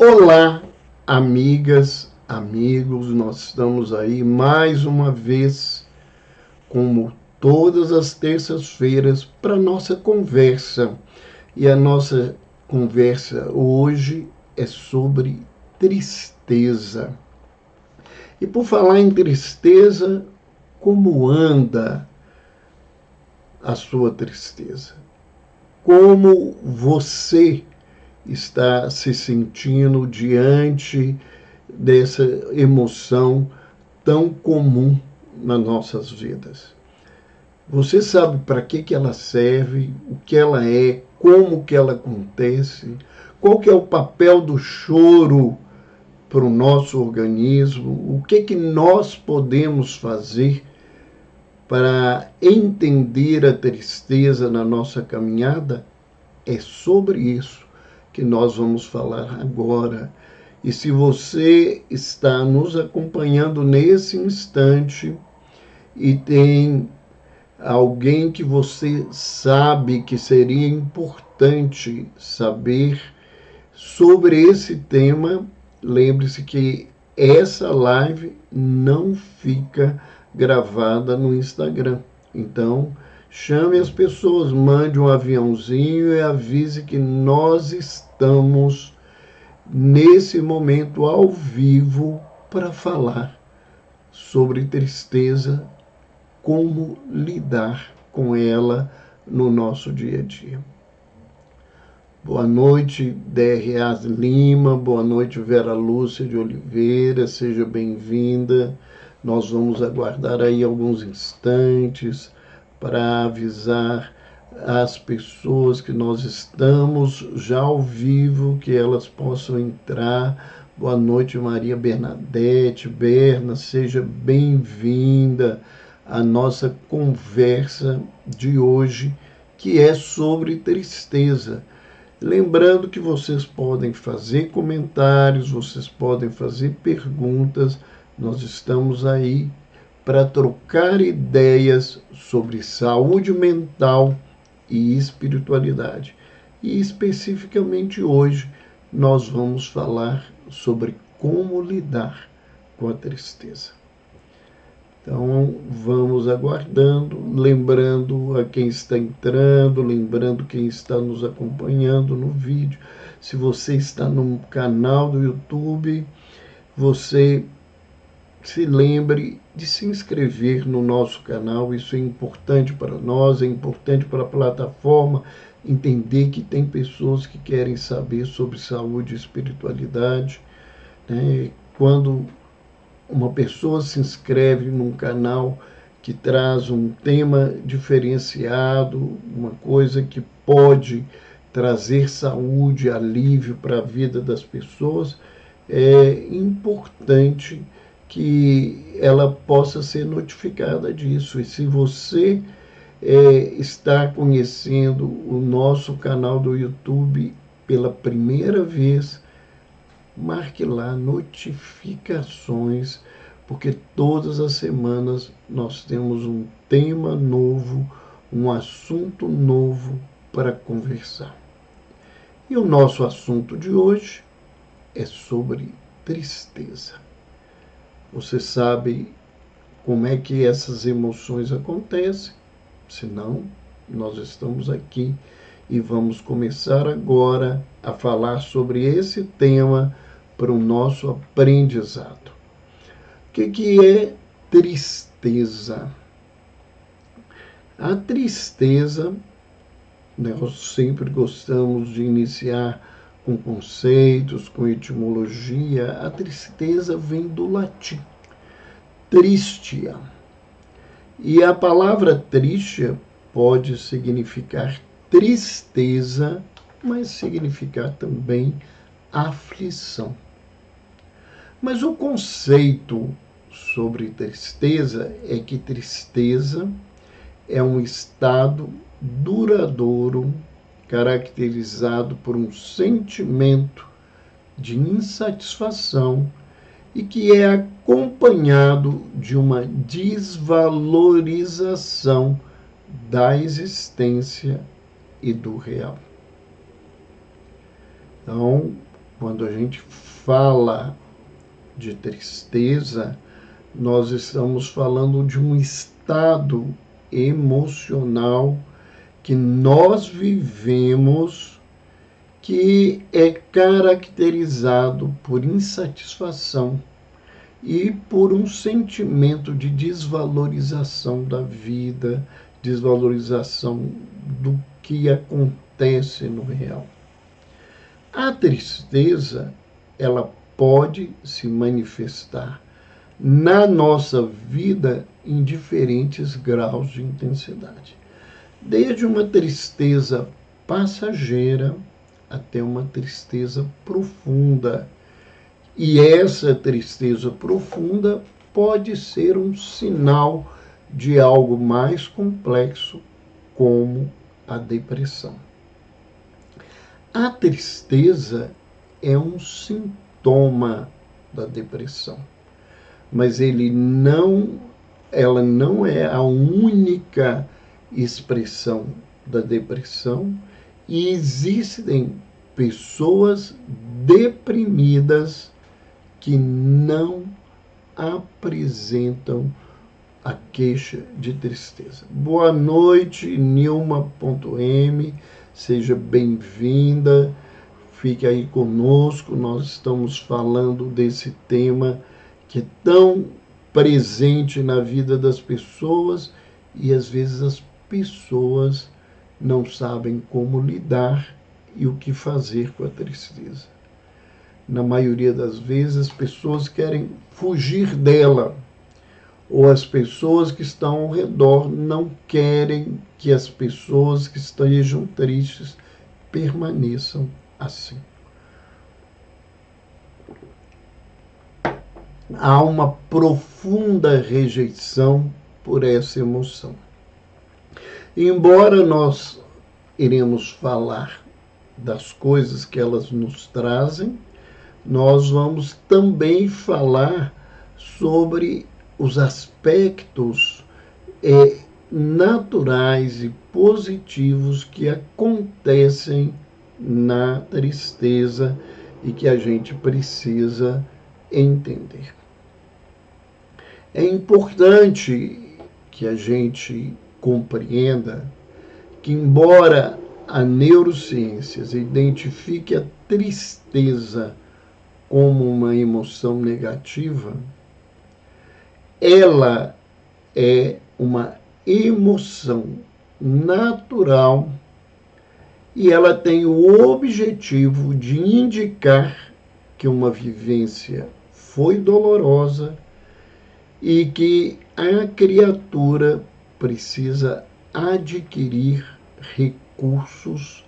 Olá, amigas, amigos, nós estamos aí mais uma vez, como todas as terças-feiras, para nossa conversa. E a nossa conversa hoje é sobre tristeza. E por falar em tristeza, como anda a sua tristeza? Como você está se sentindo diante dessa emoção tão comum nas nossas vidas? Você sabe para que ela serve, o que ela é, como que ela acontece, qual que é o papel do choro para o nosso organismo, o que nós podemos fazer para entender a tristeza na nossa caminhada? É sobre isso que nós vamos falar agora. E se você está nos acompanhando nesse instante e tem alguém que você sabe que seria importante saber sobre esse tema, lembre-se que essa live não fica gravada no Instagram. Então, chame as pessoas, mande um aviãozinho e avise que nós estamos nesse momento ao vivo para falar sobre tristeza, como lidar com ela no nosso dia a dia. Boa noite, D.R.A. Lima, boa noite, Vera Lúcia de Oliveira, seja bem-vinda. Nós vamos aguardar aí alguns instantes para avisar as pessoas que nós estamos já ao vivo, que elas possam entrar. Boa noite, Maria Bernadette. Berna, seja bem-vinda à nossa conversa de hoje, que é sobre tristeza. Lembrando que vocês podem fazer comentários, vocês podem fazer perguntas, nós estamos aí para trocar ideias sobre saúde mental e espiritualidade. E especificamente hoje nós vamos falar sobre como lidar com a tristeza. Então vamos aguardando, lembrando a quem está entrando, lembrando quem está nos acompanhando no vídeo. Se você está no canal do YouTube, você se lembre de se inscrever no nosso canal. Isso é importante para nós, é importante para a plataforma entender que tem pessoas que querem saber sobre saúde e espiritualidade, né? Quando uma pessoa se inscreve num canal que traz um tema diferenciado, uma coisa que pode trazer saúde, alívio para a vida das pessoas, é importante que ela possa ser notificada disso. E se você está conhecendo o nosso canal do YouTube pela primeira vez, marque lá notificações, porque todas as semanas nós temos um tema novo, um assunto novo para conversar. E o nosso assunto de hoje é sobre tristeza. Você sabe como é que essas emoções acontecem? Se não, nós estamos aqui e vamos começar agora a falar sobre esse tema para o nosso aprendizado. O que é tristeza? A tristeza, nós sempre gostamos de iniciar com conceitos, com etimologia. A tristeza vem do latim, tristia. E a palavra tristia pode significar tristeza, mas significar também aflição. Mas o conceito sobre tristeza é que tristeza é um estado duradouro caracterizado por um sentimento de insatisfação e que é acompanhado de uma desvalorização da existência e do real. Então, quando a gente fala de tristeza, nós estamos falando de um estado emocional que nós vivemos, que é caracterizado por insatisfação e por um sentimento de desvalorização da vida, desvalorização do que acontece no real. A tristeza, ela pode se manifestar na nossa vida em diferentes graus de intensidade. Desde uma tristeza passageira até uma tristeza profunda. E essa tristeza profunda pode ser um sinal de algo mais complexo, como a depressão. A tristeza é um sintoma da depressão, mas ela não é a única expressão da depressão, e existem pessoas deprimidas que não apresentam a queixa de tristeza. Boa noite, Nilma.m, seja bem-vinda, fique aí conosco. Nós estamos falando desse tema que é tão presente na vida das pessoas e às vezes as pessoas não sabem como lidar e o que fazer com a tristeza. Na maioria das vezes, as pessoas querem fugir dela, ou as pessoas que estão ao redor não querem que as pessoas que estejam tristes permaneçam assim. Há uma profunda rejeição por essa emoção. Embora nós iremos falar das coisas que elas nos trazem, nós vamos também falar sobre os aspectos naturais e positivos que acontecem na tristeza e que a gente precisa entender. É importante que a gente compreenda que, embora a neurociência identifique a tristeza como uma emoção negativa, ela é uma emoção natural e ela tem o objetivo de indicar que uma vivência foi dolorosa e que a criatura precisa adquirir recursos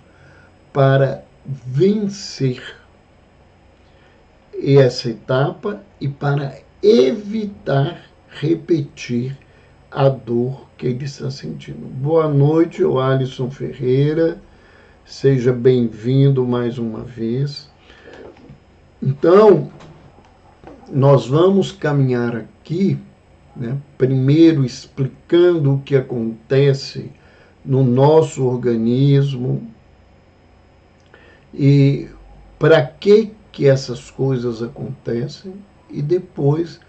para vencer essa etapa e para evitar repetir a dor que ele está sentindo. Boa noite, eu Alisson Ferreira, seja bem-vindo mais uma vez. Então, nós vamos caminhar aqui, primeiro explicando o que acontece no nosso organismo e para que essas coisas acontecem, e depois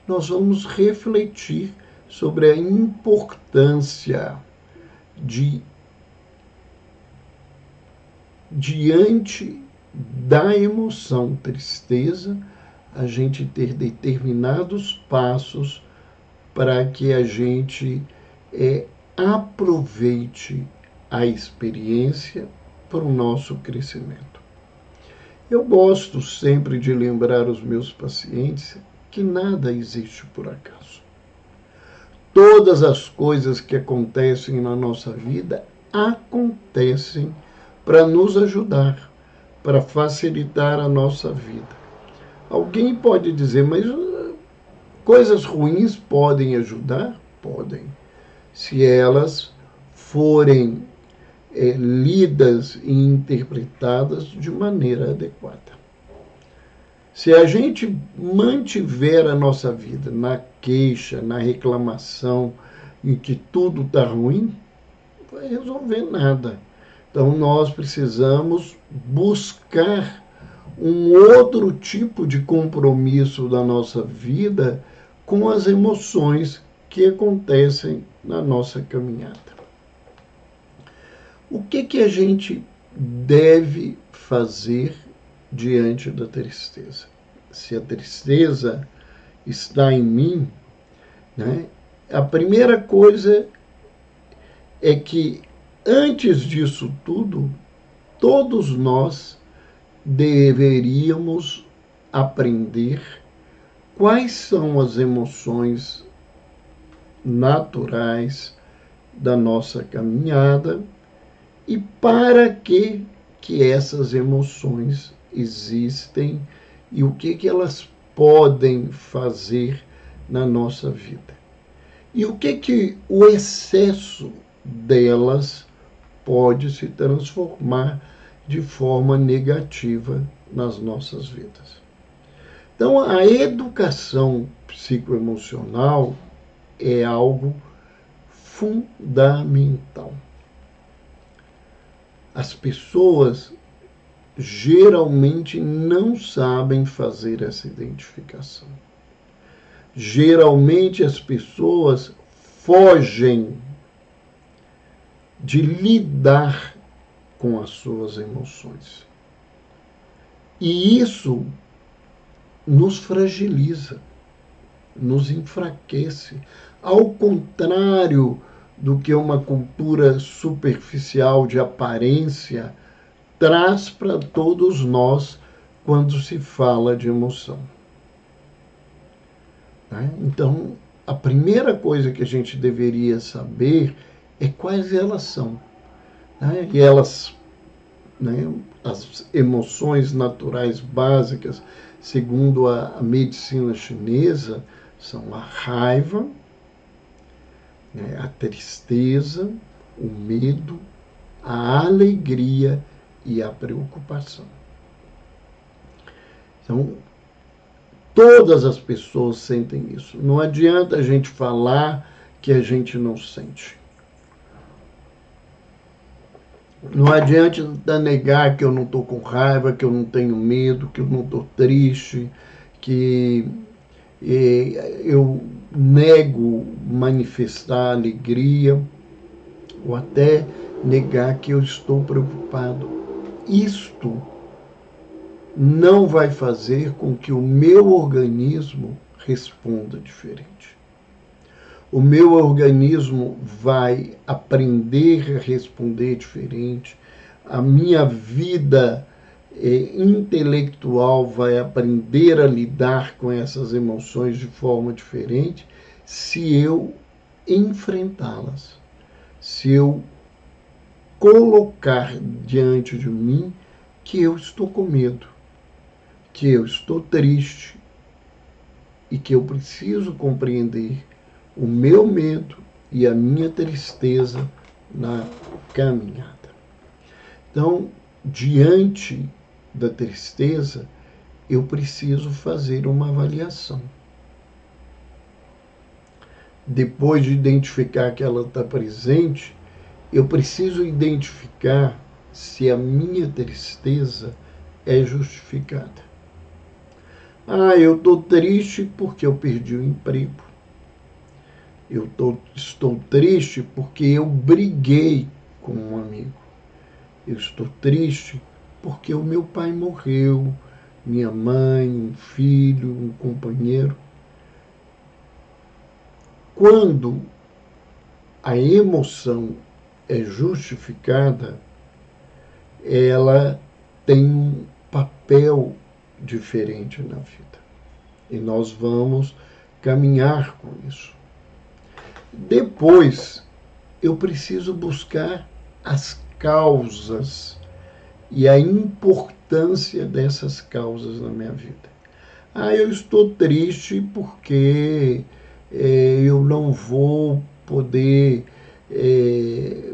nós vamos refletir sobre a importância de, diante da emoção tristeza, a gente ter determinados passos para que a gente aproveite a experiência para o nosso crescimento. Eu gosto sempre de lembrar os meus pacientes que nada existe por acaso. Todas as coisas que acontecem na nossa vida acontecem para nos ajudar, para facilitar a nossa vida. Alguém pode dizer, mas coisas ruins podem ajudar? Podem, se elas forem lidas e interpretadas de maneira adequada. Se a gente mantiver a nossa vida na queixa, na reclamação, em que tudo está ruim, não vai resolver nada. Então, nós precisamos buscar um outro tipo de compromisso da nossa vida com as emoções que acontecem na nossa caminhada. O que a gente deve fazer diante da tristeza? Se a tristeza está em mim, né, a primeira coisa é que, antes disso tudo, todos nós deveríamos aprender quais são as emoções naturais da nossa caminhada e para que essas emoções existem e o que elas podem fazer na nossa vida. E o que o excesso delas pode se transformar de forma negativa nas nossas vidas. Então, a educação psicoemocional é algo fundamental. As pessoas geralmente não sabem fazer essa identificação. Geralmente as pessoas fogem de lidar com as suas emoções. E isso nos fragiliza, nos enfraquece. Ao contrário do que uma cultura superficial de aparência traz para todos nós quando se fala de emoção. Então, a primeira coisa que a gente deveria saber é quais elas são. E elas, as emoções naturais básicas, segundo a medicina chinesa, são a raiva, a tristeza, o medo, a alegria e a preocupação. Então, todas as pessoas sentem isso. Não adianta a gente falar que a gente não sente. Não adianta negar que eu não estou com raiva, que eu não tenho medo, que eu não estou triste, que eu nego manifestar alegria, ou até negar que eu estou preocupado. Isto não vai fazer com que o meu organismo responda diferente. O meu organismo vai aprender a responder diferente, a minha vida intelectual vai aprender a lidar com essas emoções de forma diferente se eu enfrentá-las, se eu colocar diante de mim que eu estou com medo, que eu estou triste e que eu preciso compreender o meu medo e a minha tristeza na caminhada. Então, diante da tristeza, eu preciso fazer uma avaliação. Depois de identificar que ela está presente, eu preciso identificar se a minha tristeza é justificada. Eu estou triste porque eu perdi o emprego. Estou triste porque eu briguei com um amigo. Eu estou triste porque o meu pai morreu, minha mãe, um filho, um companheiro. Quando a emoção é justificada, ela tem um papel diferente na vida. E nós vamos caminhar com isso. Depois, eu preciso buscar as causas e a importância dessas causas na minha vida. Eu estou triste porque eu não vou poder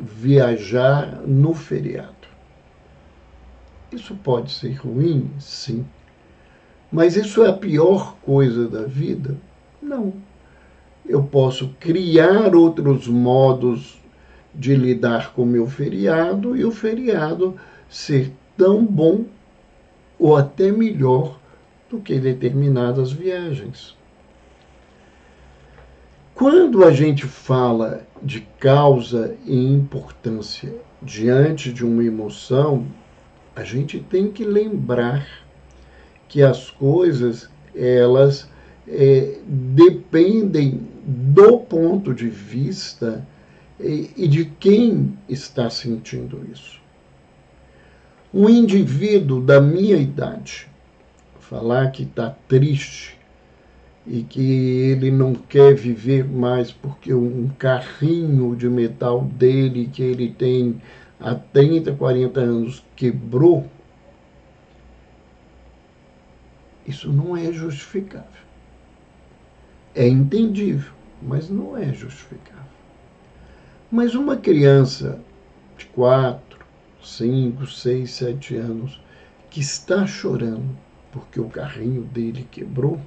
viajar no feriado. Isso pode ser ruim? Sim. Mas isso é a pior coisa da vida? Não. Eu posso criar outros modos de lidar com o meu feriado e o feriado ser tão bom ou até melhor do que determinadas viagens. Quando a gente fala de causa e importância diante de uma emoção, a gente tem que lembrar que as coisas elas dependem do ponto de vista e de quem está sentindo isso. Um indivíduo da minha idade falar que está triste e que ele não quer viver mais porque um carrinho de metal dele que ele tem há 30, 40 anos quebrou, isso não é justificável. É entendível, mas não é justificável. Mas uma criança de 4, 5, 6, 7 anos que está chorando porque o carrinho dele quebrou,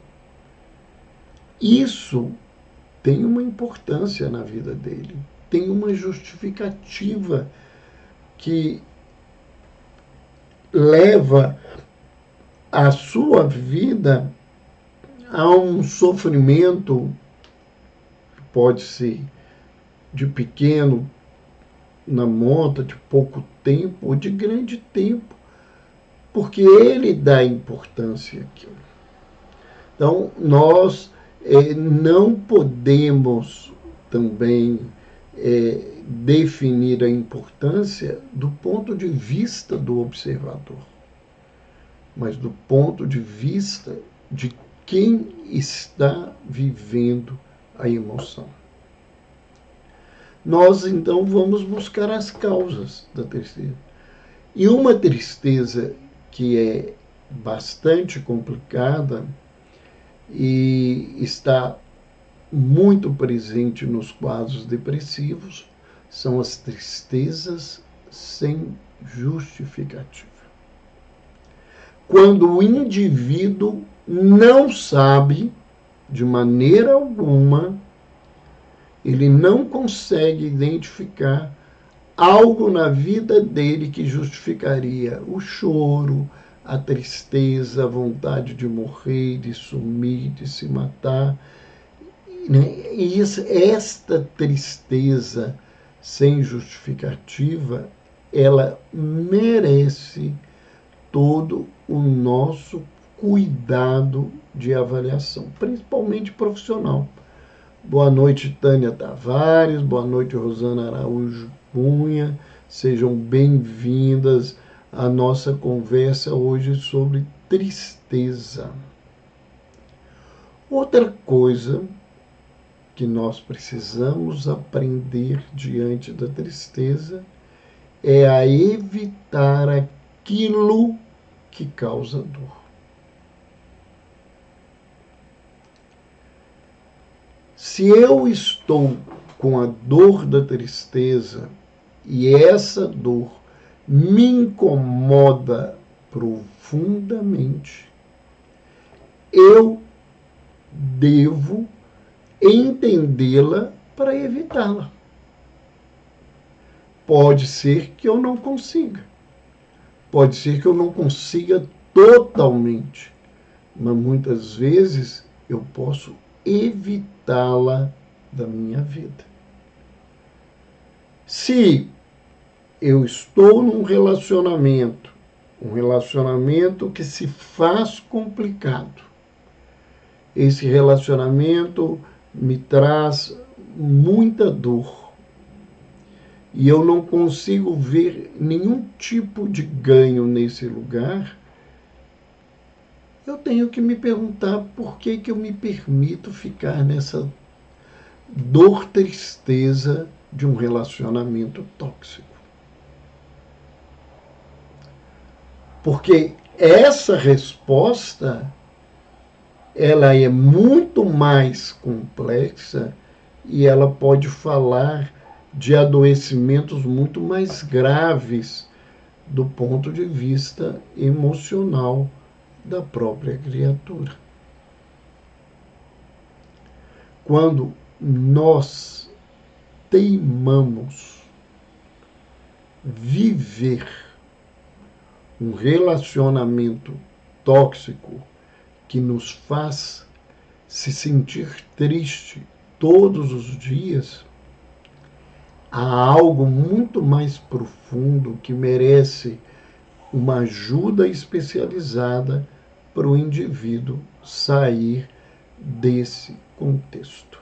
isso tem uma importância na vida dele, tem uma justificativa que leva a sua vida a um sofrimento, pode ser de pequeno, na monta, de pouco tempo ou de grande tempo, porque ele dá importância àquilo. Então, nós não podemos também definir a importância do ponto de vista do observador, mas do ponto de vista de quem está vivendo a emoção. Nós, então, vamos buscar as causas da tristeza. E uma tristeza que é bastante complicada e está muito presente nos quadros depressivos são as tristezas sem justificativa. Quando o indivíduo não sabe, de maneira alguma, ele não consegue identificar algo na vida dele que justificaria o choro, a tristeza, a vontade de morrer, de sumir, de se matar. E esta tristeza sem justificativa, ela merece todo o nosso cuidado de avaliação, principalmente profissional. Boa noite, Tânia Tavares. Boa noite, Rosana Araújo Cunha. Sejam bem-vindas à nossa conversa hoje sobre tristeza. Outra coisa que nós precisamos aprender diante da tristeza é a evitar aquilo que causa dor. Se eu estou com a dor da tristeza e essa dor me incomoda profundamente, eu devo entendê-la para evitá-la. Pode ser que eu não consiga. Pode ser que eu não consiga totalmente, mas muitas vezes eu posso evitá-la da minha vida. Se eu estou num relacionamento, um relacionamento que se faz complicado, esse relacionamento me traz muita dor e eu não consigo ver nenhum tipo de ganho nesse lugar, eu tenho que me perguntar por que eu me permito ficar nessa dor, tristeza de um relacionamento tóxico. Porque essa resposta ela é muito mais complexa e ela pode falar de adoecimentos muito mais graves do ponto de vista emocional da própria criatura. Quando nós teimamos viver um relacionamento tóxico que nos faz se sentir triste todos os dias, há algo muito mais profundo que merece uma ajuda especializada para o indivíduo sair desse contexto.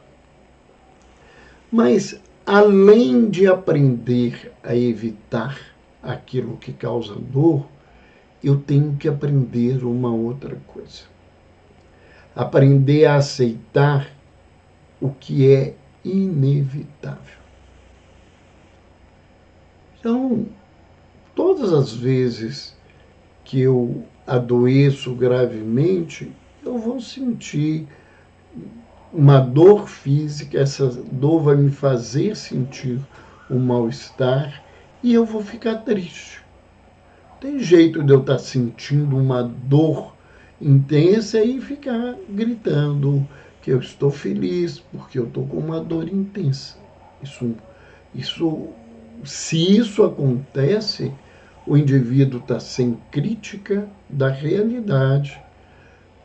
Mas, além de aprender a evitar aquilo que causa dor, eu tenho que aprender uma outra coisa. Aprender a aceitar o que é inevitável. Então, todas as vezes que eu adoeço gravemente, eu vou sentir uma dor física, essa dor vai me fazer sentir um mal-estar e eu vou ficar triste. Tem jeito de eu estar sentindo uma dor intensa e ficar gritando que eu estou feliz porque eu estou com uma dor intensa. Se isso acontece, o indivíduo está sem crítica da realidade,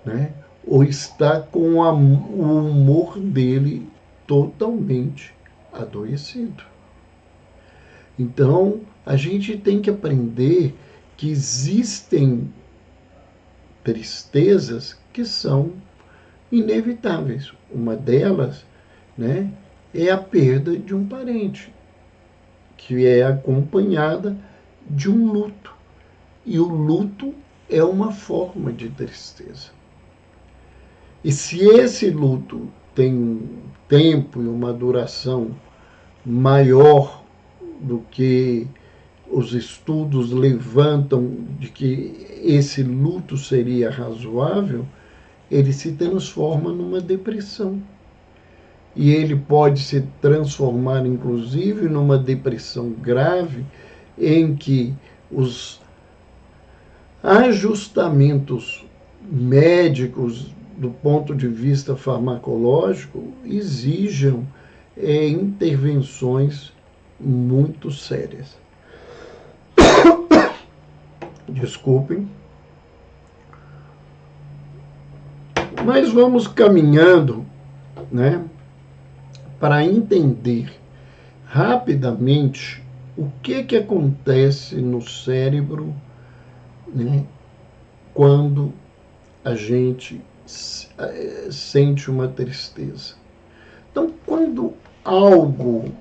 né? Ou está com o humor dele totalmente adoecido. Então, a gente tem que aprender que existem tristezas que são inevitáveis. Uma delas, né, é a perda de um parente, que é acompanhada de um luto. E o luto é uma forma de tristeza. E se esse luto tem um tempo e uma duração maior do que os estudos levantam de que esse luto seria razoável, ele se transforma numa depressão. E ele pode se transformar, inclusive, numa depressão grave, em que os ajustamentos médicos, do ponto de vista farmacológico, exijam intervenções muito sérias. Desculpem. Mas vamos caminhando, né, para entender rapidamente o que acontece no cérebro, né, quando a gente sente uma tristeza. Então, quando algo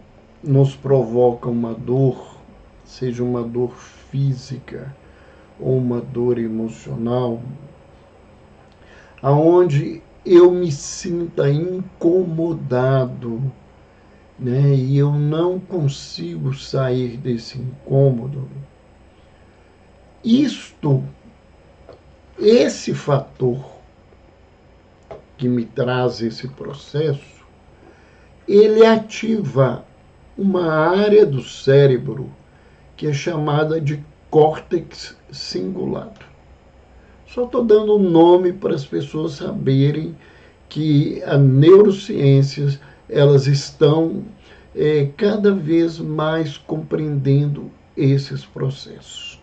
nos provoca uma dor, seja uma dor física ou uma dor emocional, aonde eu me sinta incomodado, né, e eu não consigo sair desse incômodo, esse fator que me traz esse processo, ele ativa uma área do cérebro que é chamada de córtex cingulado. Só estou dando um nome para as pessoas saberem que as neurociências elas estão cada vez mais compreendendo esses processos.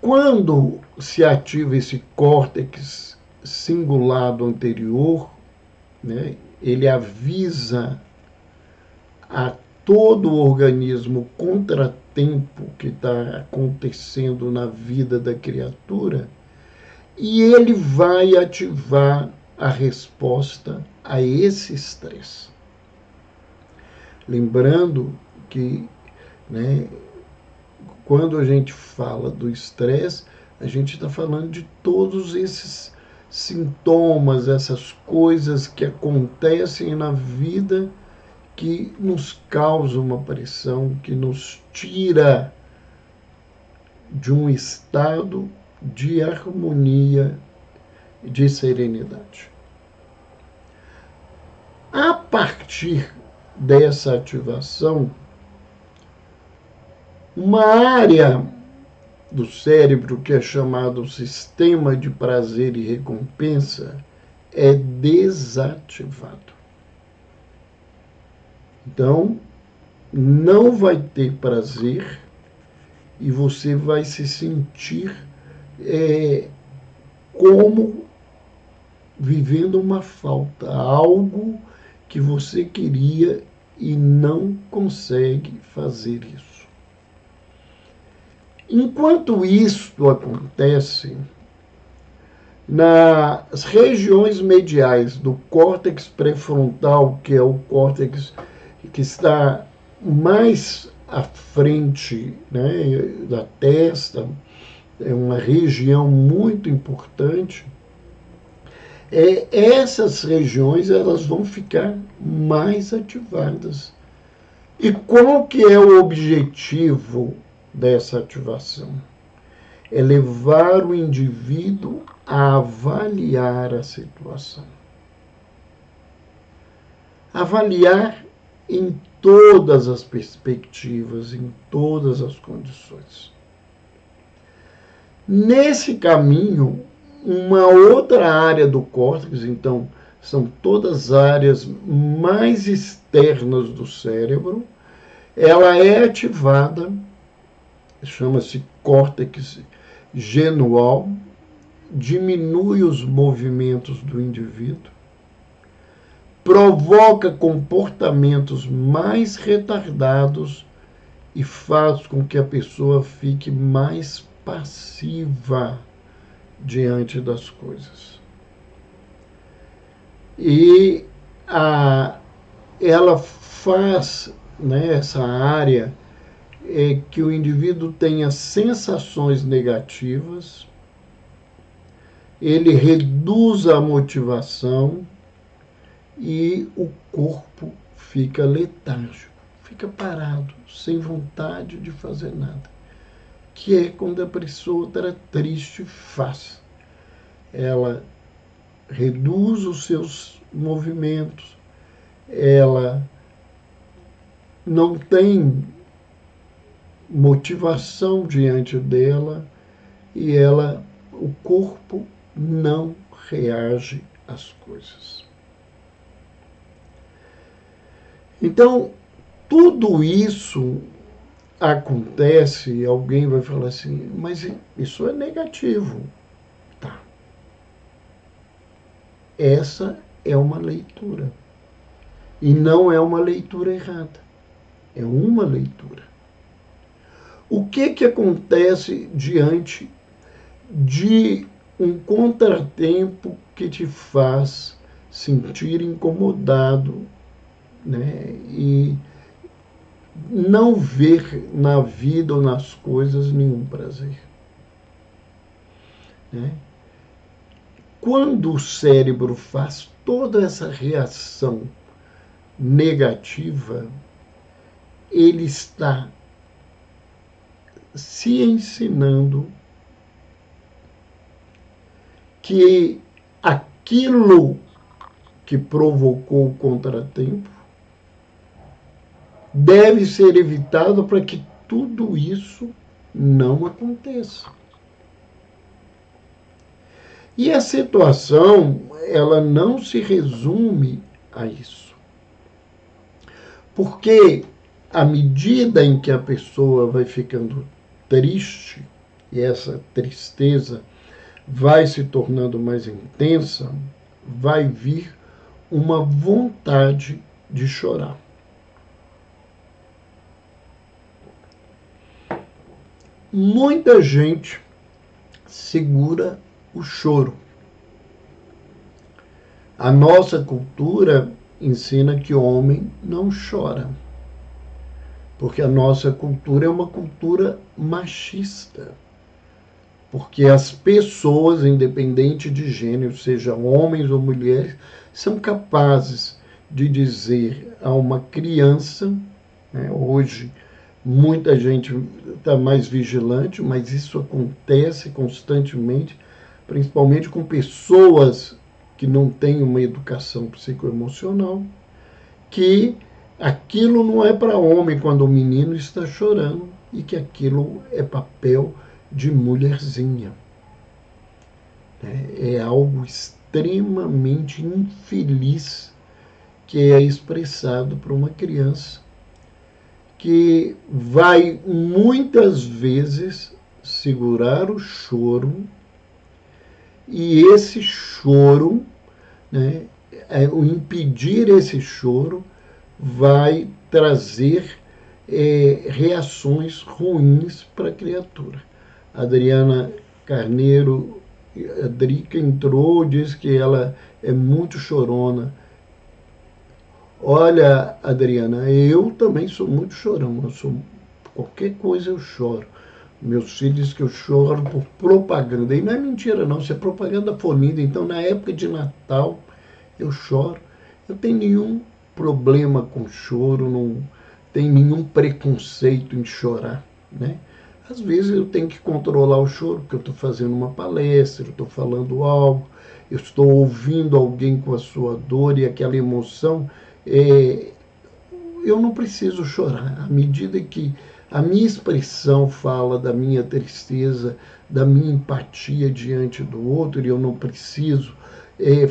Quando se ativa esse córtex cingulado anterior, né, ele avisa a todo o organismo contratempo que está acontecendo na vida da criatura, e ele vai ativar a resposta a esse estresse. Lembrando que, né, quando a gente fala do estresse, a gente está falando de todos esses sintomas, essas coisas que acontecem na vida que nos causam uma pressão, que nos tira de um estado de harmonia, de serenidade. A partir dessa ativação, uma área do cérebro que é chamado sistema de prazer e recompensa é desativado. Então, não vai ter prazer e você vai se sentir como vivendo uma falta, algo que você queria e não consegue fazer isso. Enquanto isto acontece, nas regiões mediais do córtex pré-frontal, que é o córtex que está mais à frente, né, da testa, é uma região muito importante, essas regiões elas vão ficar mais ativadas. E qual que é o objetivo dessa ativação? É levar o indivíduo a avaliar a situação. Avaliar em todas as perspectivas, em todas as condições. Nesse caminho, uma outra área do córtex, então, são todas áreas mais externas do cérebro, ela é ativada, chama-se córtex genual, diminui os movimentos do indivíduo, provoca comportamentos mais retardados e faz com que a pessoa fique mais passiva diante das coisas. E ela faz, né, essa área que o indivíduo tenha sensações negativas, ele reduz a motivação e o corpo fica letárgico, fica parado, sem vontade de fazer nada. Que é quando a pessoa está triste faz. Ela reduz os seus movimentos, ela não tem motivação diante dela e o corpo não reage às coisas. Então, tudo isso acontece e alguém vai falar assim, mas isso é negativo. Tá. Essa é uma leitura. E não é uma leitura errada. É uma leitura. O que acontece diante de um contratempo que te faz sentir incomodado, né? E não ver na vida ou nas coisas nenhum prazer, né? Quando o cérebro faz toda essa reação negativa, ele está se ensinando que aquilo que provocou o contratempo deve ser evitado para que tudo isso não aconteça. E a situação, ela não se resume a isso. Porque à medida em que a pessoa vai ficando triste, e essa tristeza vai se tornando mais intensa, vai vir uma vontade de chorar. Muita gente segura o choro. A nossa cultura ensina que o homem não chora, porque a nossa cultura é uma cultura machista, porque as pessoas, independente de gênero, sejam homens ou mulheres, são capazes de dizer a uma criança, né, hoje muita gente está mais vigilante, mas isso acontece constantemente, principalmente com pessoas que não têm uma educação psicoemocional, que aquilo não é para homem quando o menino está chorando e que aquilo é papel de mulherzinha. É algo extremamente infeliz que é expressado por uma criança que vai muitas vezes segurar o choro, e esse choro, né, o impedir esse choro vai trazer reações ruins para a criatura. A Adriana Carneiro, a Drica entrou, disse que ela é muito chorona. Olha, Adriana, eu também sou muito chorão. Qualquer coisa eu choro. Meus filhos dizem que eu choro por propaganda. E não é mentira, não. Isso é propaganda fornida. Então, na época de Natal, eu choro. Eu tenho nenhum problema com choro, não tenho nenhum preconceito em chorar, né? Às vezes eu tenho que controlar o choro, porque eu estou fazendo uma palestra, eu estou falando algo, eu estou ouvindo alguém com a sua dor e aquela emoção. É, eu não preciso chorar. À medida que a minha expressão fala da minha tristeza, da minha empatia diante do outro, e eu não preciso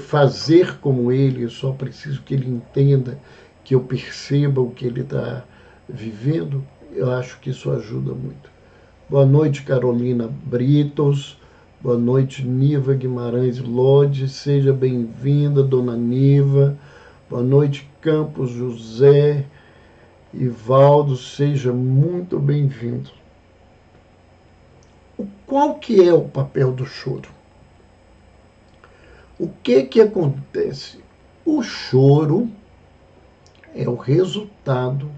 fazer como ele, eu só preciso que ele entenda, que eu perceba o que ele está vivendo, eu acho que isso ajuda muito. Boa noite, Carolina Britos. Boa noite, Niva Guimarães Lodi. Seja bem-vinda, dona Niva. Boa noite, Campos José. Ivaldo, seja muito bem-vindo. Qual que é o papel do choro? O que acontece? O choro é o resultado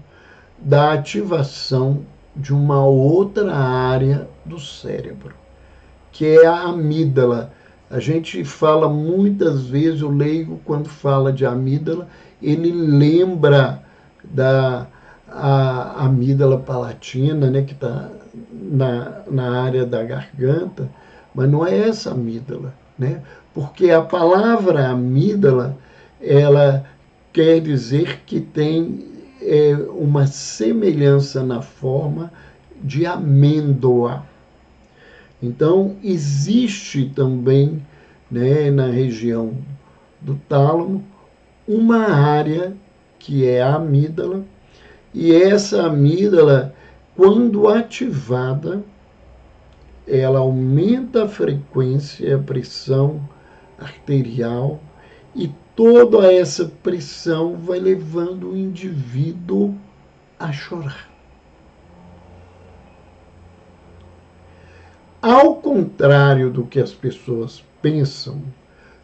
da ativação de uma outra área do cérebro, que é a amígdala. A gente fala muitas vezes, o leigo, quando fala de amígdala, ele lembra da amígdala palatina, né, que está na área da garganta, mas não é essa amígdala, né? Porque a palavra amígdala, ela quer dizer que tem uma semelhança na forma de amêndoa. Então, existe também, né, na região do tálamo uma área que é a amígdala, e essa amígdala, quando ativada, ela aumenta a frequência, a pressão arterial, e toda essa pressão vai levando o indivíduo a chorar. Ao contrário do que as pessoas pensam,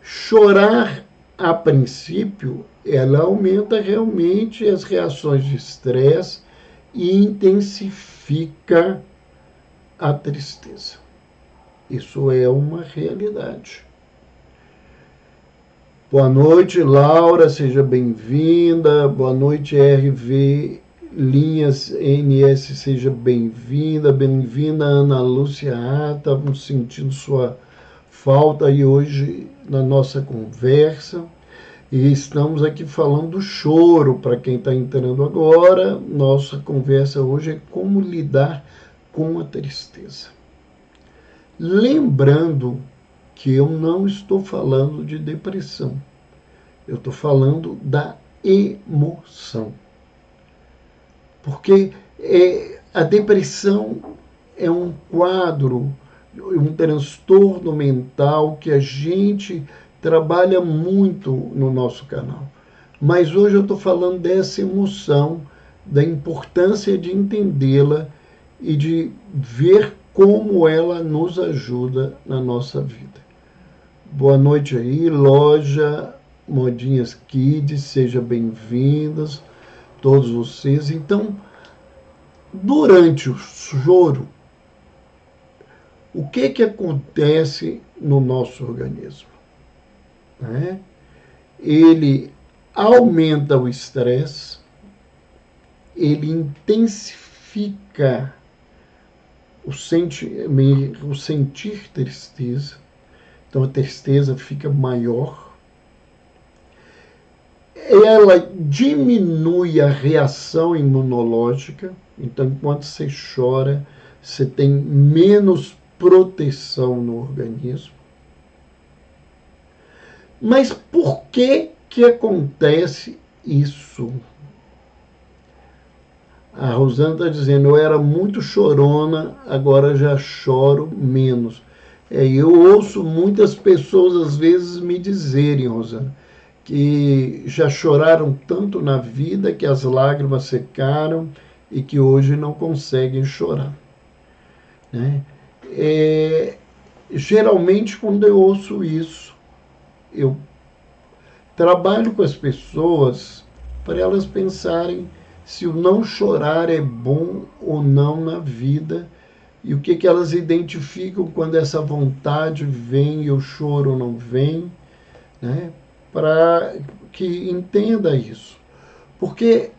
chorar, a princípio, ela aumenta realmente as reações de estresse e intensifica a tristeza. Isso é uma realidade. Boa noite, Laura, seja bem-vinda. Boa noite, RV Linhas NS, seja bem-vinda. Bem-vinda, Ana Lúcia A. Estávamos sentindo sua falta aí hoje na nossa conversa. E estamos aqui falando do choro, para quem está entrando agora. Nossa conversa hoje é como lidar com a tristeza. Lembrando que eu não estou falando de depressão. Eu estou falando da emoção. Porque a depressão é um quadro, um transtorno mental que a gente trabalha muito no nosso canal. Mas hoje eu estou falando dessa emoção, da importância de entendê-la e de ver como ela nos ajuda na nossa vida. Boa noite aí, loja Modinhas Kids, sejam bem-vindas, todos vocês. Então, durante o choro, o que acontece no nosso organismo? Né? Ele aumenta o estresse, ele intensifica o sentir tristeza, então a tristeza fica maior, ela diminui a reação imunológica, então enquanto você chora, você tem menos proteção no organismo. Mas por que acontece isso? A Rosana está dizendo, eu era muito chorona, agora já choro menos. Eu ouço muitas pessoas, às vezes, me dizerem, Rosana, que já choraram tanto na vida que as lágrimas secaram e que hoje não conseguem chorar. Né? Geralmente, quando eu ouço isso, eu trabalho com as pessoas para elas pensarem se o não chorar é bom ou não na vida e o que elas identificam quando essa vontade vem e o choro não vem, né? Para que entenda isso. Porque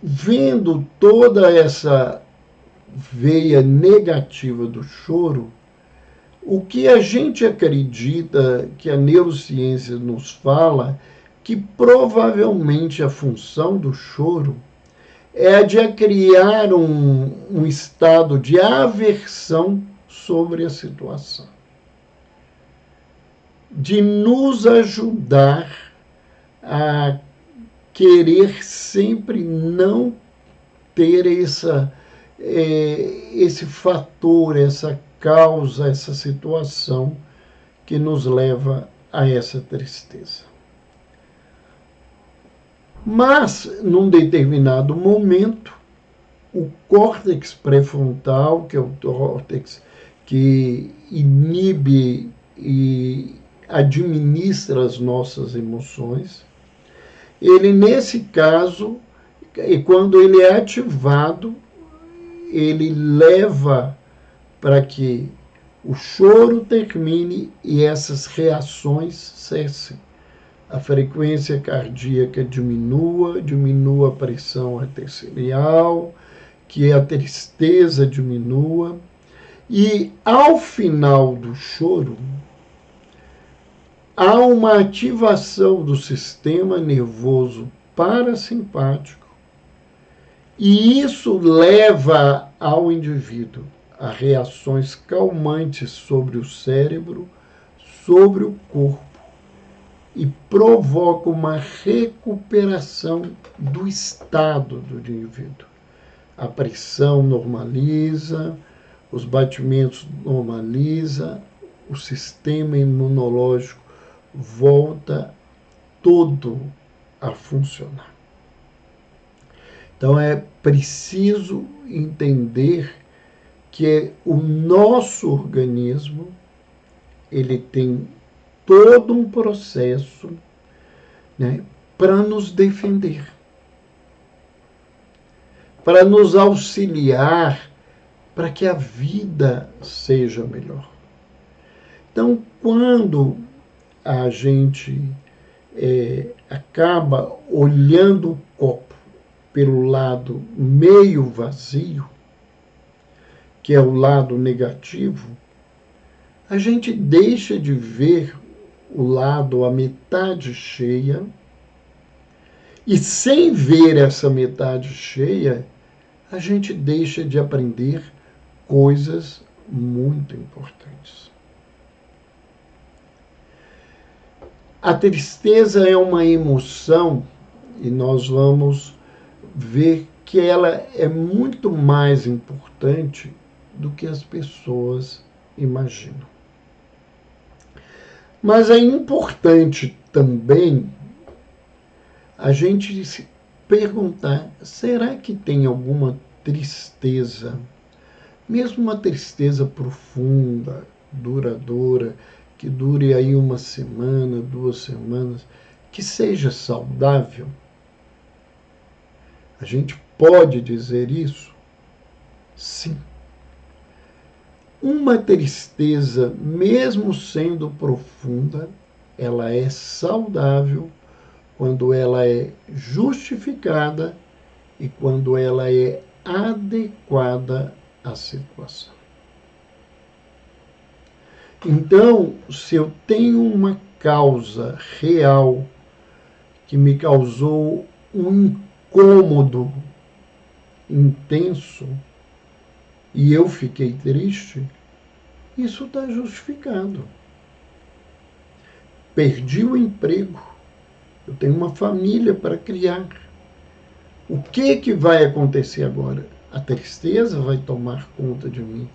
vendo toda essa veia negativa do choro, o que a gente acredita que a neurociência nos fala, que provavelmente a função do choro é a de criar um estado de aversão sobre a situação, de nos ajudar a querer sempre não ter esse fator, essa causa, essa situação que nos leva a essa tristeza. Mas, num determinado momento, o córtex pré-frontal, que é o córtex que inibe e administra as nossas emoções, ele, nesse caso, quando ele é ativado, ele leva para que o choro termine e essas reações cessem. A frequência cardíaca diminua a pressão arterial, que a tristeza diminua, e ao final do choro, há uma ativação do sistema nervoso parasimpático, e isso leva ao indivíduo a reações calmantes sobre o cérebro, sobre o corpo, e provoca uma recuperação do estado do indivíduo. A pressão normaliza, os batimentos normaliza, o sistema imunológico volta todo a funcionar. Então é preciso entender que o nosso organismo ele tem todo um processo, né, para nos defender, para nos auxiliar, para que a vida seja melhor. Então, quando a gente acaba olhando o copo pelo lado meio vazio, que é o lado negativo, a gente deixa de ver o lado, a metade cheia, e sem ver essa metade cheia, a gente deixa de aprender coisas muito importantes. A tristeza é uma emoção e nós vamos ver que ela é muito mais importante do que as pessoas imaginam. Mas é importante também a gente se perguntar, será que tem alguma tristeza, mesmo uma tristeza profunda, duradoura, que dure aí uma semana, 2 semanas, que seja saudável? A gente pode dizer isso? Sim. Uma tristeza, mesmo sendo profunda, ela é saudável quando ela é justificada e quando ela é adequada à situação. Então, se eu tenho uma causa real que me causou um incômodo intenso e eu fiquei triste, isso está justificado. Perdi o emprego, eu tenho uma família para criar. O que vai acontecer agora? A tristeza vai tomar conta de mim.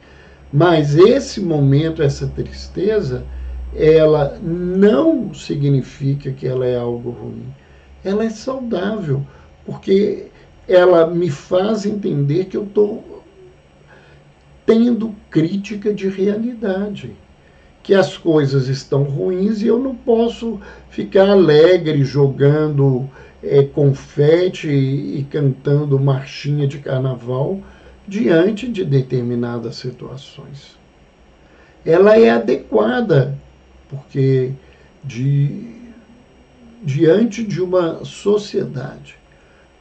Mas esse momento, essa tristeza, ela não significa que ela é algo ruim. Ela é saudável, porque ela me faz entender que eu estou tendo crítica de realidade, que as coisas estão ruins e eu não posso ficar alegre jogando confete e cantando marchinha de carnaval diante de determinadas situações. Ela é adequada, porque diante de uma sociedade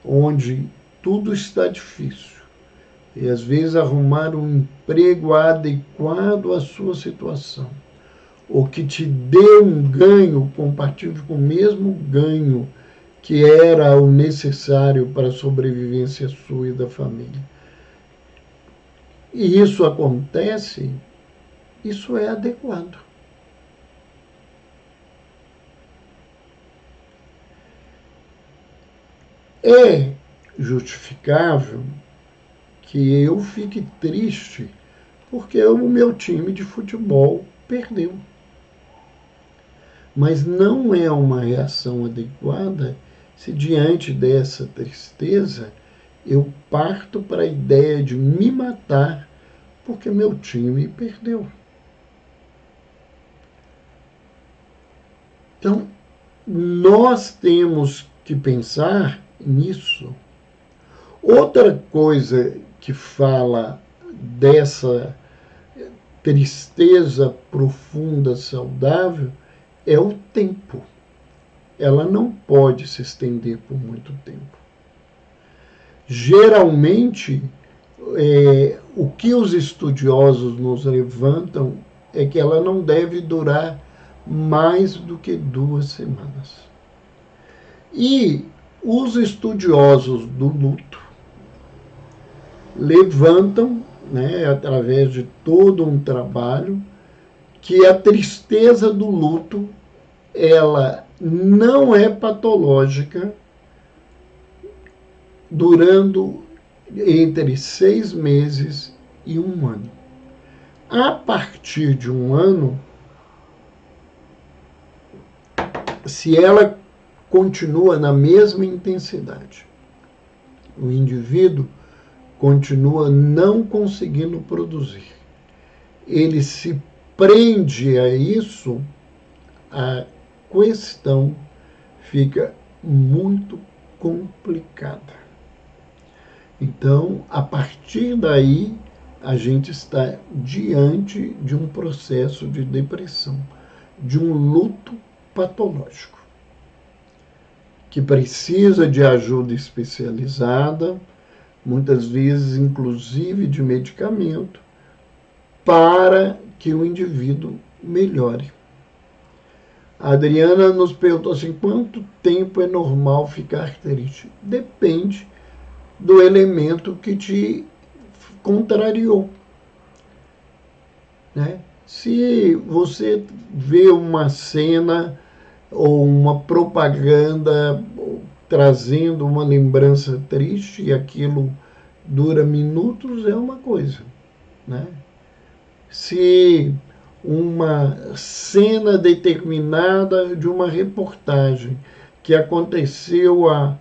onde tudo está difícil, e às vezes arrumar um emprego adequado à sua situação, ou que te dê um ganho, compartilhe com o mesmo ganho que era o necessário para a sobrevivência sua e da família. E isso acontece, isso é adequado. É justificável que eu fique triste porque o meu time de futebol perdeu. Mas não é uma reação adequada se, diante dessa tristeza, eu parto para a ideia de me matar porque meu time perdeu. Então, nós temos que pensar nisso. Outra coisa que fala dessa tristeza profunda, saudável, é o tempo. Ela não pode se estender por muito tempo. Geralmente, o que os estudiosos nos levantam é que ela não deve durar mais do que 2 semanas. E os estudiosos do luto levantam, através de todo um trabalho, que a tristeza do luto ela não é patológica, durando entre 6 meses e 1 ano. A partir de 1 ano, se ela continua na mesma intensidade, o indivíduo continua não conseguindo produzir. Ele se prende a isso, a questão fica muito complicada. Então, a partir daí, a gente está diante de um processo de depressão, de um luto patológico, que precisa de ajuda especializada, muitas vezes inclusive de medicamento, para que o indivíduo melhore. A Adriana nos perguntou assim, quanto tempo é normal ficar triste? Depende do elemento que te contrariou. Se você vê uma cena ou uma propaganda trazendo uma lembrança triste e aquilo dura minutos, é uma coisa. Se uma cena determinada de uma reportagem que aconteceu há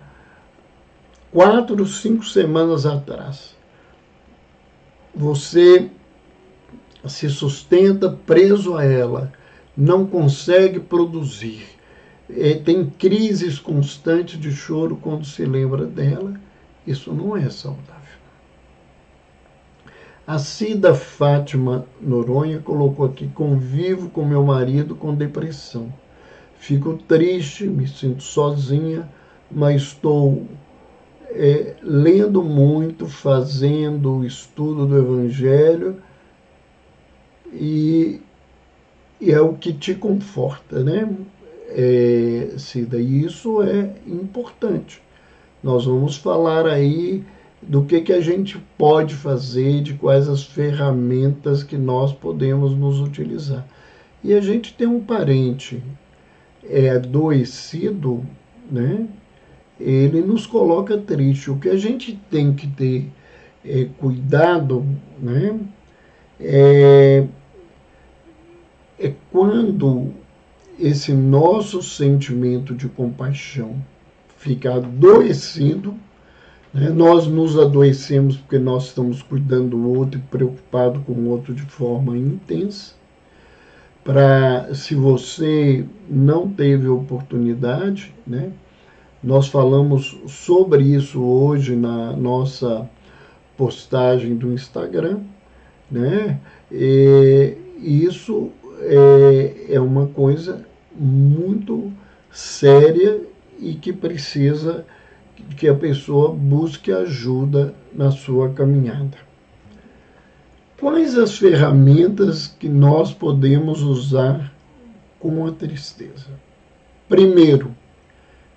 4, 5 semanas atrás, você se sustenta preso a ela, não consegue produzir, tem crises constantes de choro quando se lembra dela, isso não é saudável. A Cida Fátima Noronha colocou aqui, convivo com meu marido com depressão. Fico triste, me sinto sozinha, mas estou lendo muito, fazendo o estudo do Evangelho e é o que te conforta, Cida? E isso é importante. Nós vamos falar aí do que a gente pode fazer, de quais as ferramentas que nós podemos nos utilizar. E a gente tem um parente adoecido, ele nos coloca triste. O que a gente tem que ter cuidado, né, é, é quando esse nosso sentimento de compaixão fica adoecido, né? Nós nos adoecemos porque nós estamos cuidando do outro e preocupado com o outro de forma intensa. Se você não teve oportunidade, né? Nós falamos sobre isso hoje na nossa postagem do Instagram, né? E isso é uma coisa muito séria e que precisa que a pessoa busque ajuda na sua caminhada. Quais as ferramentas que nós podemos usar com a tristeza? Primeiro,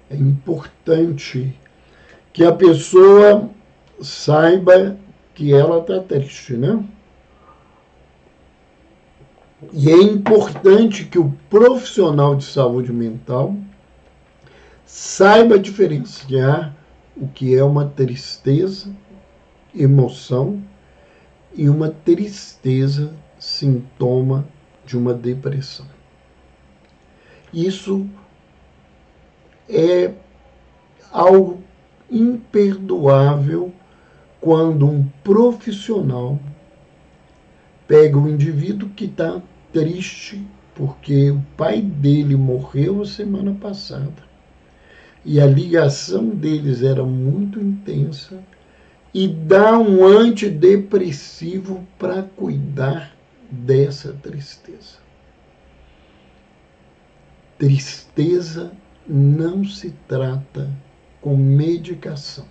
é importante que a pessoa saiba que ela está triste, né? E é importante que o profissional de saúde mental saiba diferenciar o que é uma tristeza, emoção, e uma tristeza, sintoma de uma depressão. Isso é algo imperdoável quando um profissional pega o indivíduo que está triste porque o pai dele morreu a semana passada e a ligação deles era muito intensa e dá um antidepressivo para cuidar dessa tristeza. Tristeza não se trata com medicação.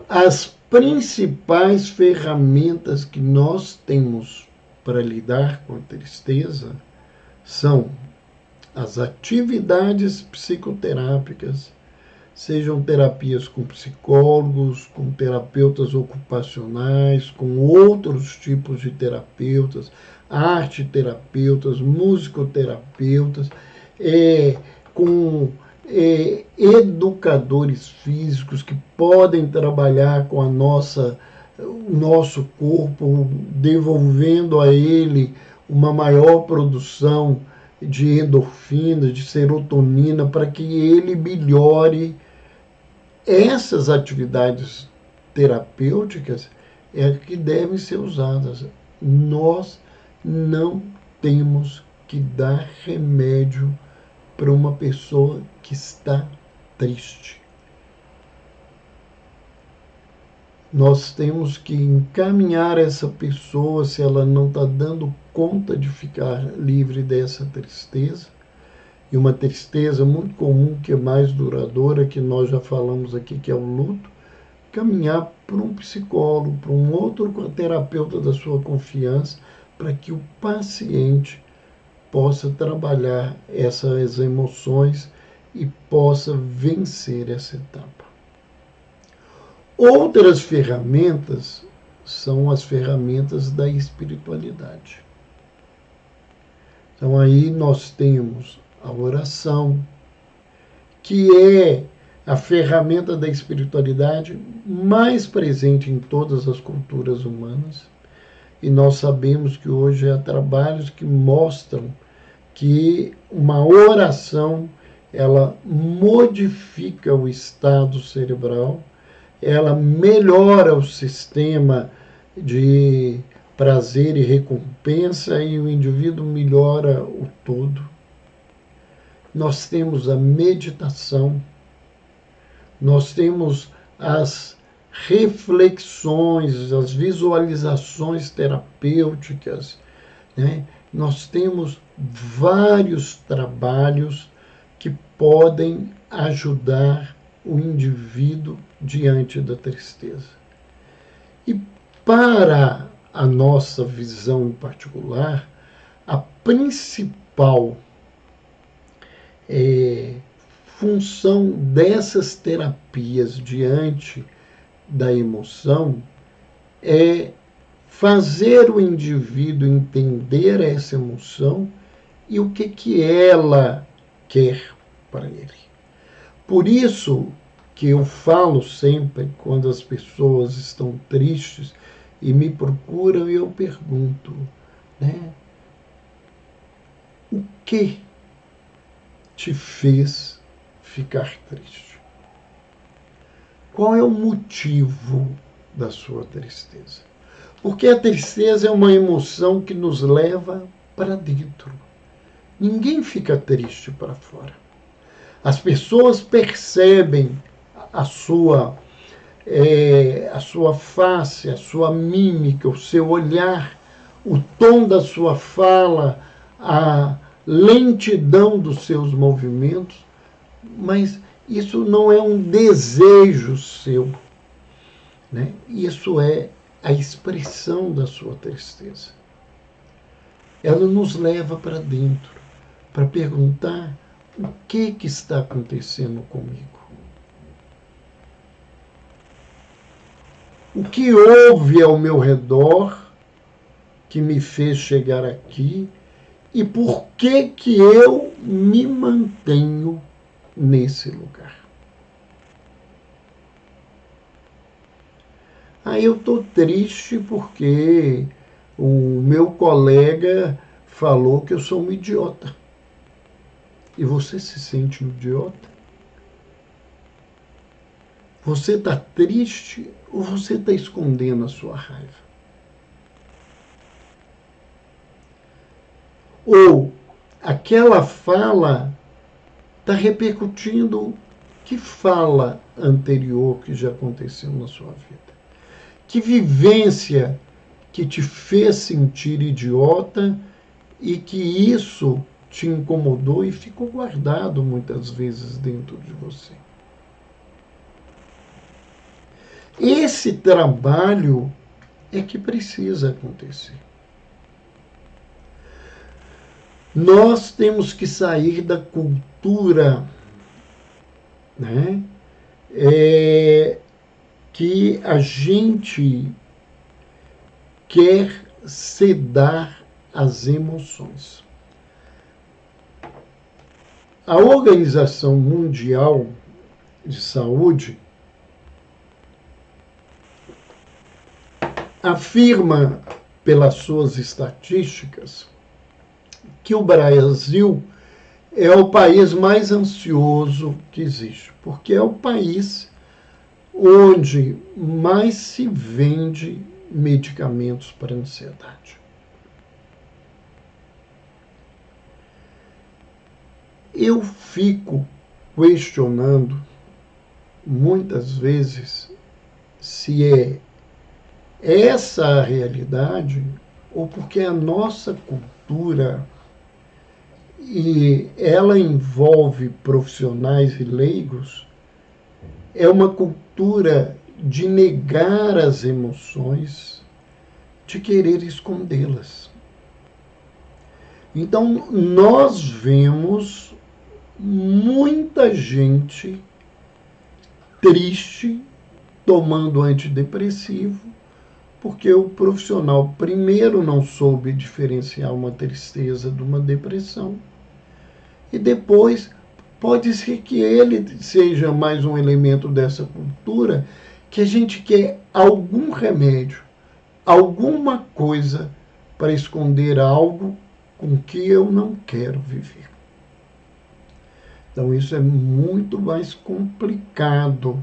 As principais ferramentas que nós temos para lidar com a tristeza são as atividades psicoterápicas, sejam terapias com psicólogos, com terapeutas ocupacionais, com outros tipos de terapeutas, arte-terapeutas, musicoterapeutas, com educadores físicos que podem trabalhar com o nosso corpo, devolvendo a ele uma maior produção de endorfina, de serotonina, para que ele melhore. Essas atividades terapêuticas que devem ser usadas. Nós não temos que dar remédio para uma pessoa que está triste. Nós temos que encaminhar essa pessoa, se ela não está dando conta de ficar livre dessa tristeza, e uma tristeza muito comum, que é mais duradoura, que nós já falamos aqui, que é o luto, caminhar para um psicólogo, para um outro terapeuta da sua confiança, para que o paciente possa trabalhar essas emoções e possa vencer essa etapa. Outras ferramentas são as ferramentas da espiritualidade. Então aí nós temos a oração, que é a ferramenta da espiritualidade mais presente em todas as culturas humanas. E nós sabemos que hoje há trabalhos que mostram que uma oração, ela modifica o estado cerebral, ela melhora o sistema de prazer e recompensa e o indivíduo melhora o todo. Nós temos a meditação, nós temos as reflexões, as visualizações terapêuticas, né? Nós temos vários trabalhos que podem ajudar o indivíduo diante da tristeza. E para a nossa visão em particular, a principal função dessas terapias diante da emoção é fazer o indivíduo entender essa emoção e o que ela quer para ele. Por isso que eu falo sempre, quando as pessoas estão tristes e me procuram, e eu pergunto, né? O que te fez ficar triste? Qual é o motivo da sua tristeza? Porque a tristeza é uma emoção que nos leva para dentro. Ninguém fica triste para fora. As pessoas percebem a sua face, a sua mímica, o seu olhar, o tom da sua fala, a lentidão dos seus movimentos, mas isso não é um desejo seu, né? Isso é a expressão da sua tristeza. Ela nos leva para dentro, para perguntar o que está acontecendo comigo. O que houve ao meu redor que me fez chegar aqui e por que eu me mantenho nesse lugar? Aí eu estou triste porque o meu colega falou que eu sou um idiota. E você se sente um idiota? Você está triste ou você está escondendo a sua raiva? Ou aquela fala está repercutindo que fala anterior que já aconteceu na sua vida? Que vivência que te fez sentir idiota e que isso te incomodou e ficou guardado muitas vezes dentro de você? Esse trabalho é que precisa acontecer. Nós temos que sair da cultura, né, que a gente quer sedar as emoções. A Organização Mundial de Saúde afirma, pelas suas estatísticas, que o Brasil é o país mais ansioso que existe, porque é o país onde mais se vende medicamentos para ansiedade. Eu fico questionando muitas vezes se é essa a realidade ou porque a nossa cultura, e ela envolve profissionais e leigos, é uma cultura de negar as emoções, de querer escondê-las. Então, nós vemos muita gente triste tomando antidepressivo, porque o profissional, primeiro, não soube diferenciar uma tristeza de uma depressão, e depois pode ser que ele seja mais um elemento dessa cultura, que a gente quer algum remédio, alguma coisa para esconder algo com que eu não quero viver. Então isso é muito mais complicado,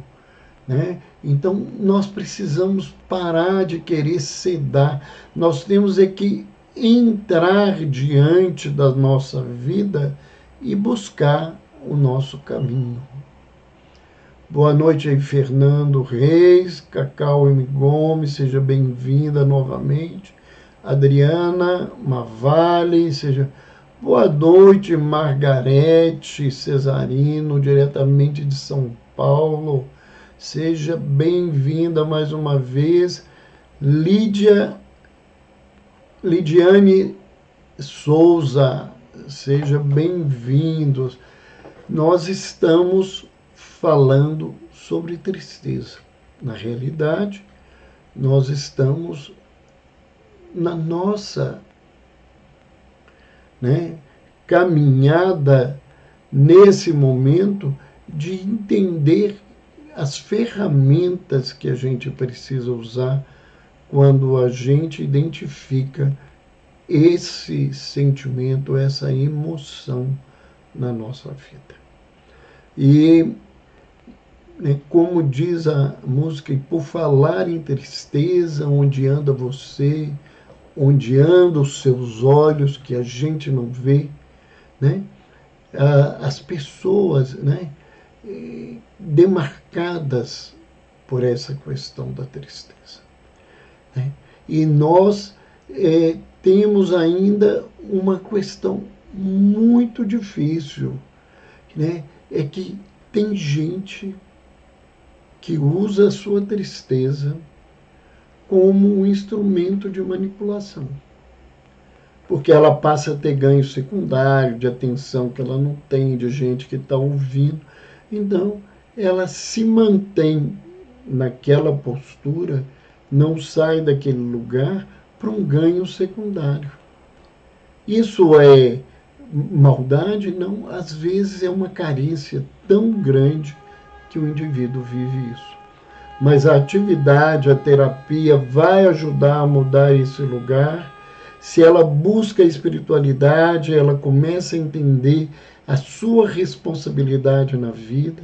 né? Então nós precisamos parar de querer sedar. Nós temos é que entrar diante da nossa vida e buscar o nosso caminho. Boa noite aí, Fernando Reis, Cacau M. Gomes, seja bem-vinda novamente. Adriana Mavale, seja... Boa noite, Margarete Cesarino, diretamente de São Paulo. Seja bem-vinda mais uma vez. Lidiane Souza, seja bem-vindos. Nós estamos falando sobre tristeza. Na realidade, nós estamos na nossa, né, caminhada nesse momento de entender as ferramentas que a gente precisa usar quando a gente identifica esse sentimento, essa emoção na nossa vida. E, né, como diz a música, por falar em tristeza, onde anda você, onde andam os seus olhos, que a gente não vê, né? As pessoas, né, demarcadas por essa questão da tristeza, né? E nós temos ainda uma questão muito difícil, né? É que tem gente que usa a sua tristeza como um instrumento de manipulação, porque ela passa a ter ganho secundário de atenção que ela não tem, de gente que está ouvindo. Então, ela se mantém naquela postura, não sai daquele lugar para um ganho secundário. Isso é maldade? Não, às vezes é uma carência tão grande que o indivíduo vive isso. Mas a atividade, a terapia vai ajudar a mudar esse lugar. Se ela busca a espiritualidade, ela começa a entender a sua responsabilidade na vida.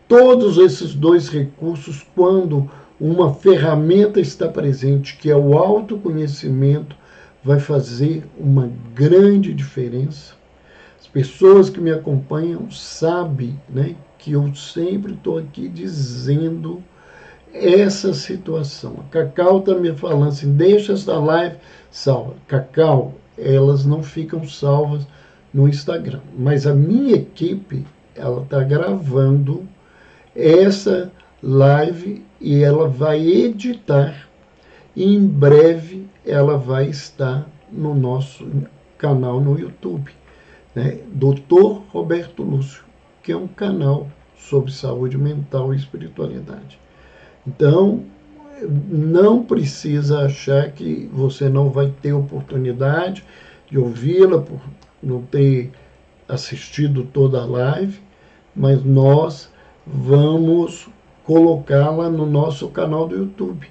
Todos esses dois recursos, quando uma ferramenta está presente, que é o autoconhecimento, vai fazer uma grande diferença. As pessoas que me acompanham sabem, né, que eu sempre estou aqui dizendo essa situação. A Cacau está me falando assim, deixa essa live salva. Cacau, elas não ficam salvas no Instagram, mas a minha equipe, ela está gravando essa live e ela vai editar e em breve ela vai estar no nosso canal no YouTube, né? Dr. Roberto Lúcio, que é um canal sobre saúde mental e espiritualidade. Então, não precisa achar que você não vai ter oportunidade de ouvi-la por não ter assistido toda a live, mas nós vamos colocá-la no nosso canal do YouTube.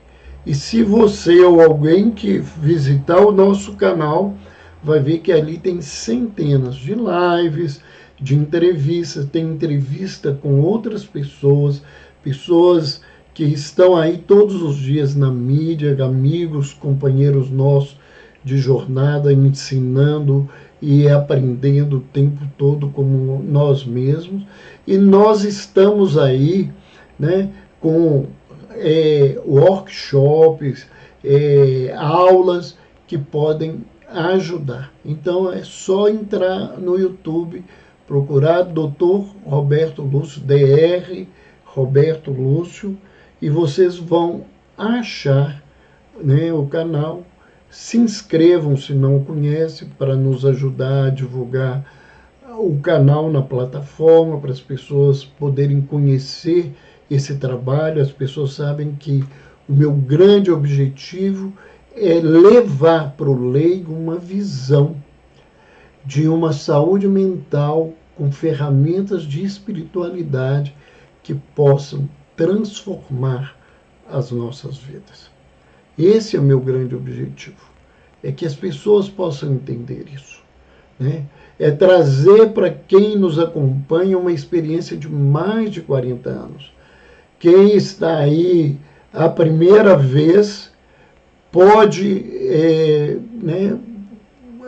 E se você ou alguém que visitar o nosso canal, vai ver que ali tem centenas de lives, de entrevistas, tem entrevista com outras pessoas, pessoas que estão aí todos os dias na mídia, amigos, companheiros nossos de jornada, ensinando e aprendendo o tempo todo como nós mesmos. E nós estamos aí, né, com workshops, aulas que podem ajudar. Então é só entrar no YouTube, procurar Dr. Roberto Lúcio, Dr. Roberto Lúcio, e vocês vão achar, né, o canal. Se inscrevam se não conhecem, para nos ajudar a divulgar o canal na plataforma, para as pessoas poderem conhecer esse trabalho. As pessoas sabem que o meu grande objetivo é levar para o leigo uma visão de uma saúde mental com ferramentas de espiritualidade que possam transformar as nossas vidas. Esse é o meu grande objetivo, é que as pessoas possam entender isso, né? É trazer para quem nos acompanha uma experiência de mais de 40 anos. Quem está aí a primeira vez pode né,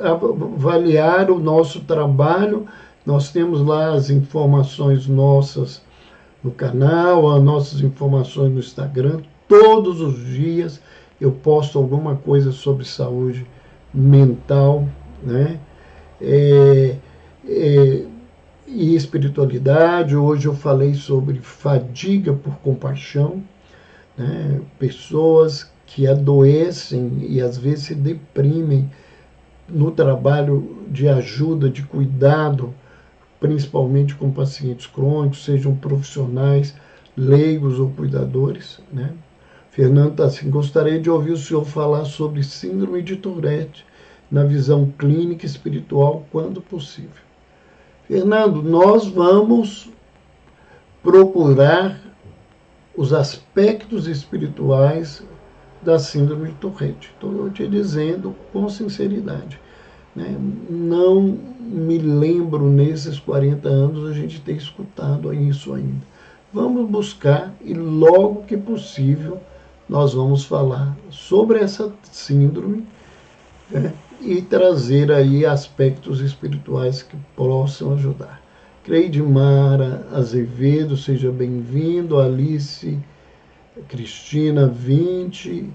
avaliar o nosso trabalho. Nós temos lá as informações nossas no canal, as nossas informações no Instagram. Todos os dias eu posto alguma coisa sobre saúde mental, né? E espiritualidade. Hoje eu falei sobre fadiga por compaixão, né? Pessoas que adoecem e às vezes se deprimem no trabalho de ajuda, de cuidado, principalmente com pacientes crônicos, sejam profissionais, leigos ou cuidadores, né? Fernando está assim, gostaria de ouvir o senhor falar sobre síndrome de Tourette na visão clínica e espiritual, quando possível. Fernando, nós vamos procurar os aspectos espirituais da síndrome de Tourette. Estou te dizendo com sinceridade, né? Não me lembro nesses 40 anos a gente ter escutado isso ainda. Vamos buscar e logo que possível nós vamos falar sobre essa síndrome, né? E trazer aí aspectos espirituais que possam ajudar. Cleidmara Azevedo, seja bem-vindo. Alice Cristina 20,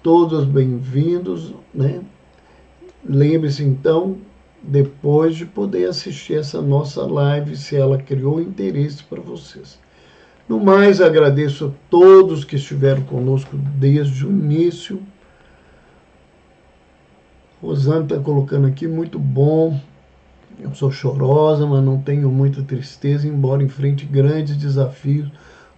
todos bem-vindos, né? Lembre-se, então, depois de poder assistir essa nossa live, se ela criou interesse para vocês. No mais, agradeço a todos que estiveram conosco desde o início. Rosana está colocando aqui, muito bom. Eu sou chorosa, mas não tenho muita tristeza, embora enfrente grandes desafios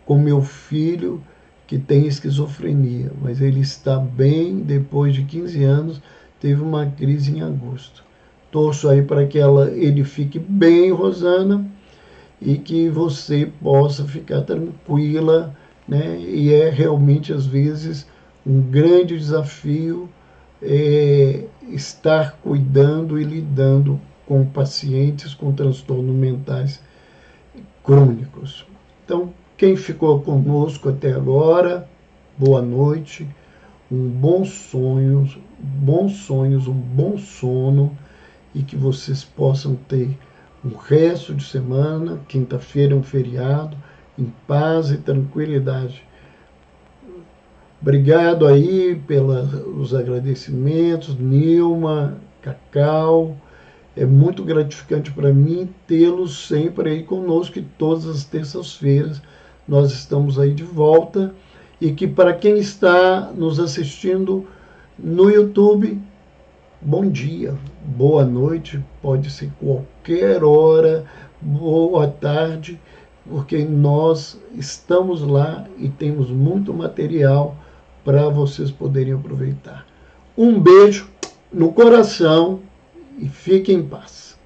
com meu filho, que tem esquizofrenia. Mas ele está bem, depois de 15 anos, teve uma crise em agosto. Torço aí para que ele fique bem, Rosana, e que você possa ficar tranquila, né? E é realmente, às vezes, um grande desafio estar cuidando e lidando com pacientes com transtornos mentais crônicos. Então, quem ficou conosco até agora, boa noite, bons sonhos, um bom sono, e que vocês possam ter um resto de semana, quinta-feira é um feriado, em paz e tranquilidade. Obrigado aí pelos agradecimentos, Nilma, Cacau. É muito gratificante para mim tê-los sempre aí conosco, e todas as terças-feiras nós estamos aí de volta. E que para quem está nos assistindo no YouTube, bom dia, boa noite, pode ser qualquer hora, boa tarde, porque nós estamos lá e temos muito material para vocês poderem aproveitar. Um beijo no coração e fiquem em paz.